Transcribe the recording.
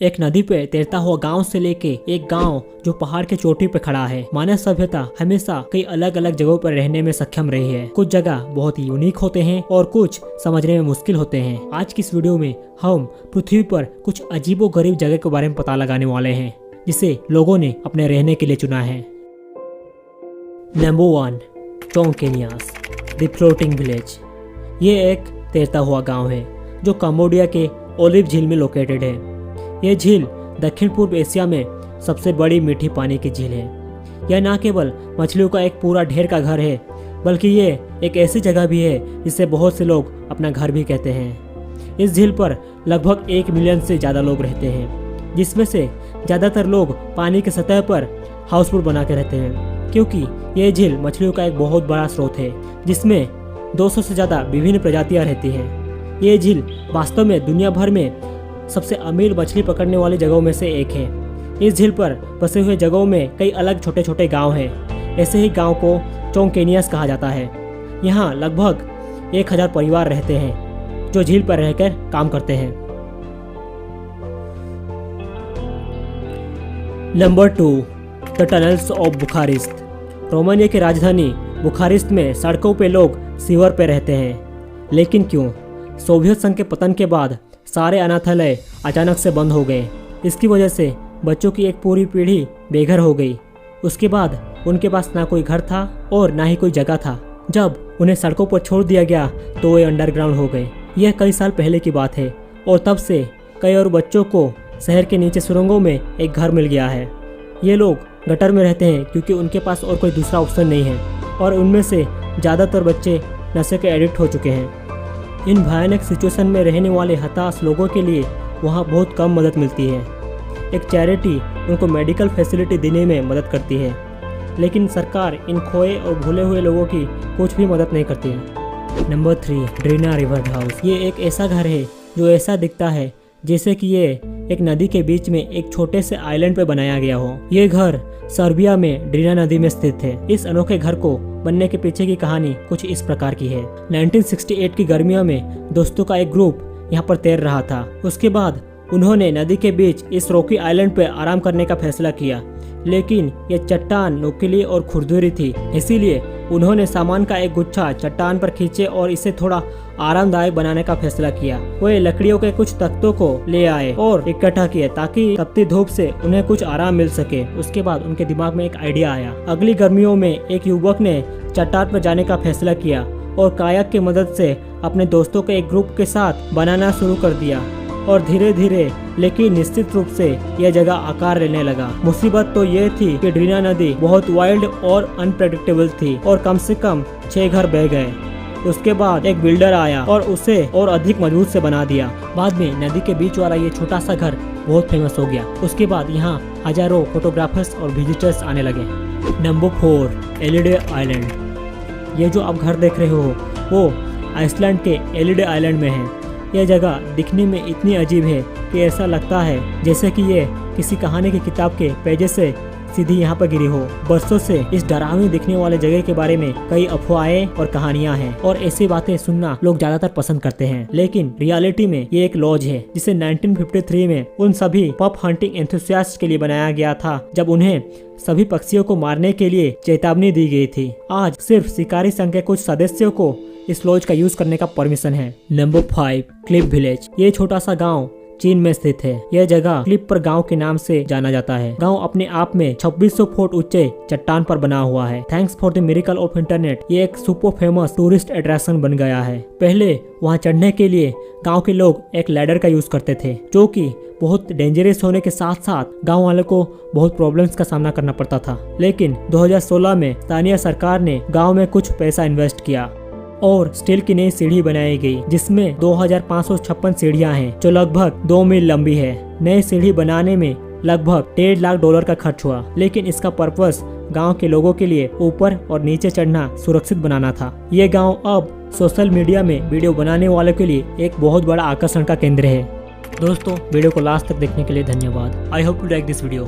एक नदी पे तैरता हुआ गांव से लेके एक गांव जो पहाड़ के चोटी पे खड़ा है। मानव सभ्यता हमेशा कई अलग अलग जगहों पर रहने में सक्षम रही है। कुछ जगह बहुत ही यूनिक होते हैं और कुछ समझने में मुश्किल होते हैं। आज की इस वीडियो में हम पृथ्वी पर कुछ अजीबोगरीब जगह के बारे में पता लगाने वाले हैं जिसे लोगों ने अपने रहने के लिए चुना है। Number 1, Chong Kneas the floating village. ये एक तैरता हुआ गांव है जो कंबोडिया के ओलिव झील में लोकेटेड है। यह झील दक्षिण पूर्व एशिया में सबसे बड़ी मीठी पानी की झील है। यह न केवल मछलियों का एक पूरा ढेर का घर है बल्कि ये एक ऐसी जगह भी है जिसे बहुत से लोग अपना घर भी कहते हैं। इस झील पर लगभग 1 मिलियन से ज़्यादा लोग रहते हैं, जिसमें से ज़्यादातर लोग पानी की सतह पर हाउसबोट बना के रहते हैं, क्योंकि यह झील मछलियों का एक बहुत बड़ा स्रोत है जिसमें 200 से ज़्यादा विभिन्न प्रजातियां रहती हैं। ये झील वास्तव में दुनिया भर में सबसे अमीर मछली पकड़ने वाली जगहों में से एक है। इस झील पर बसे हुए जगहों में कई अलग छोटे छोटे गांव हैं। ऐसे ही गांव को चोंग केनियास कहा जाता है। यहाँ लगभग 1000 परिवार रहते हैं जो झील पर रहकर काम करते हैं। Number 2, the tunnels of Bucharest. Romania की राजधानी बुखारेस्ट में सड़कों पे लोग सीवर पे रहते हैं, लेकिन क्यों? सोवियत संघ के पतन के बाद सारे अनाथालय अचानक से बंद हो गए। इसकी वजह से बच्चों की एक पूरी पीढ़ी बेघर हो गई। उसके बाद उनके पास ना कोई घर था और ना ही कोई जगह था। जब उन्हें सड़कों पर छोड़ दिया गया तो वे अंडरग्राउंड हो गए। यह कई साल पहले की बात है और तब से कई और बच्चों को शहर के नीचे सुरंगों में एक घर मिल गया है। ये लोग गटर में रहते हैं क्योंकि उनके पास और कोई दूसरा ऑप्शन नहीं है और उनमें से ज़्यादातर बच्चे नशे के एडिक्ट हो चुके हैं। इन भयानक सिचुएशन में रहने वाले हताश लोगों के लिए वहाँ बहुत कम मदद मिलती है। एक चैरिटी उनको मेडिकल फैसिलिटी देने में मदद करती है, लेकिन सरकार इन खोए और भूले हुए लोगों की कुछ भी मदद नहीं करती है। Number 3, Drina river house. ये एक ऐसा घर है जो ऐसा दिखता है जैसे कि ये एक नदी के बीच में एक छोटे से आइलैंड पे बनाया गया हो। ये घर सर्बिया में ड्रीना नदी में स्थित है। इस अनोखे घर को बनने के पीछे की कहानी कुछ इस प्रकार की है। 1968 की गर्मियों में दोस्तों का एक ग्रुप यहाँ पर तैर रहा था। उसके बाद उन्होंने नदी के बीच इस रॉकी आइलैंड पर आराम करने का फैसला किया, लेकिन यह चट्टान नुकीली और खुरदुरी थी, इसीलिए उन्होंने सामान का एक गुच्छा चट्टान पर खींचे और इसे थोड़ा आरामदायक बनाने का फैसला किया। वे लकड़ियों के कुछ तख्तों को ले आए और इकट्ठा किए ताकि तपती धूप से उन्हें कुछ आराम मिल सके। उसके बाद उनके दिमाग में एक आइडिया आया। अगली गर्मियों में एक युवक ने चट्टान पर जाने का फैसला किया और कायाक की मदद से अपने दोस्तों के एक ग्रुप के साथ बनाना शुरू कर दिया और धीरे धीरे लेकिन निश्चित रूप से यह जगह आकार लेने लगा। मुसीबत तो ये थी कि ड्रीना नदी बहुत वाइल्ड और अनप्रेडिक्टेबल थी और कम से कम 6 घर बह गए। उसके बाद एक बिल्डर आया और उसे और अधिक मजबूत से बना दिया। बाद में नदी के बीच वाला ये छोटा सा घर बहुत फेमस हो गया। उसके बाद यहाँ हजारों फोटोग्राफर्स और विजिटर्स आने लगे। नंबर 4, एलिडे आइलैंड। ये जो आप घर देख रहे हो वो आइसलैंड के एलिडे आइलैंड में है। यह जगह दिखने में इतनी अजीब है कि ऐसा लगता है जैसे कि ये किसी कहानी की किताब के पेजेस से सीधी यहाँ पर गिरी हो। बरसों से इस डरावनी दिखने वाले जगह के बारे में कई अफवाहें और कहानियां हैं और ऐसी बातें सुनना लोग ज्यादातर पसंद करते हैं, लेकिन रियलिटी में ये एक लॉज है जिसे 1953 में उन सभी पप हंटिंग एंथुसियास्ट के लिए बनाया गया था जब उन्हें सभी पक्षियों को मारने के लिए चेतावनी दी गई थी। आज सिर्फ शिकारी संघ के कुछ सदस्यों को इस लॉज का यूज करने का परमिशन है। Number 5, Cliff village. ये छोटा सा गांव चीन में स्थित है। यह जगह क्लिप पर गांव के नाम से जाना जाता है। गांव अपने आप में 2600 फुट ऊंचे चट्टान पर बना हुआ है। Thanks for the miracle of internet ये एक सुपर फेमस टूरिस्ट अट्रैक्शन बन गया है। पहले वहां चढ़ने के लिए गांव के लोग एक लैडर का यूज करते थे, जो कि बहुत डेंजरस होने के साथ साथ गांव वालों को बहुत प्रॉब्लम्स का सामना करना पड़ता था। लेकिन 2016 में स्थानीय सरकार ने गाँव में कुछ पैसा इन्वेस्ट किया और स्टील की नई सीढ़ी बनाई गई जिसमें 2556 सीढ़ियां हैं जो लगभग 2 मील लंबी है। नई सीढ़ी बनाने में लगभग $1.5 लाख का खर्च हुआ, लेकिन इसका पर्पस गांव के लोगों के लिए ऊपर और नीचे चढ़ना सुरक्षित बनाना था। ये गांव अब सोशल मीडिया में वीडियो बनाने वालों के लिए एक बहुत बड़ा आकर्षण का केंद्र है। दोस्तों, वीडियो को लास्ट तक देखने के लिए धन्यवाद। I hope you like this video.